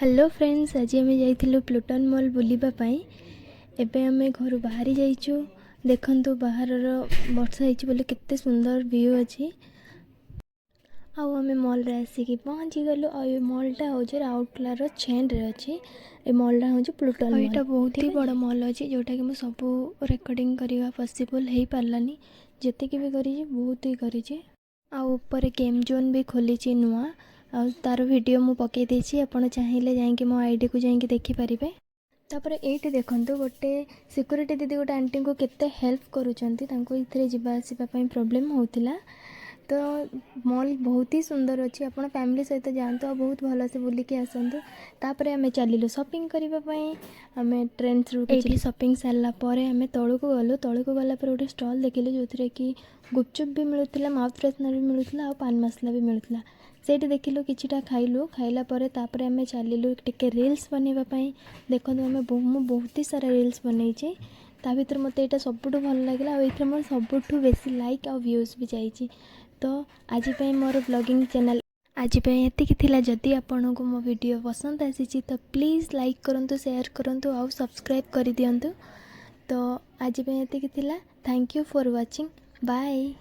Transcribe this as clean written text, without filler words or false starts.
Hello friends, आज आम जाइलु Pluton mall बुलापाई। एबे आम घर बाहरी जाइचु। देखंतु बाहर वर्षा होइछि बोले केते सुंदर व्यू अछि। आउ आम मॉल रे आसिकी पहुँची गलु। आ ये मॉलटा हूँ राउरकेला चेन रे अच्छी। ये मॉलटा हूँ प्लूटन। यहाँ बहुत ही बड़ मॉल अच्छी जोटा कि मुझे सब रेकर्डिंग करवा पॉसिबल हो पारानी। जितकी भी करी बहुत ही करी। ऊपर गेम जोन भी खोली नुआ। आ तार वीडियो मु पकई देछि। आपण चाहिए जाइए मो आईडी को जाइए देखिपारे। तापर ये देखो गोटे सिक्यूरीटी दीदी गोटे आंटी को केते हेल्प करुँचे जावासवाई प्रोब्लेम होता। तो मॉल बहुत ही सुंदर अच्छी। आप फैमिली सहित जातु आ बहुत भल से बुलिकी आसतु। तापर आम चलू शॉपिंग करने। आम ट्रेंड्स ये शॉपिंग सारापर आम तौक गलु। तौक गलापर गोटे स्टॉल देखिलु जो थी कि गुपचुप भी मिलूला, माउथ फ्रेशनर भी मिलूला और पान मसला भी मिलूला। सेठी देखिलु किछिटा खाइलु। खाइला परे तापर आम चलू टिके रील्स बनवाई। देखो आम बहुत ही सारा रील्स बनई। ता भर मत यहाँ सबुठ भल लगे। और मोर सबुठ बेसी लाइक आ व्यूज भी जाइए। तो आज मोर ब्लॉगिंग चैनल आज एतिकी थिला। जदि आपन को मो वीडियो पसंद आसी तो प्लीज़ लाइक करंतु, शेयर करंतु और सब्सक्राइब कर दियंतु। तो आज एतिकी थिला। Thank you for watching. Bye.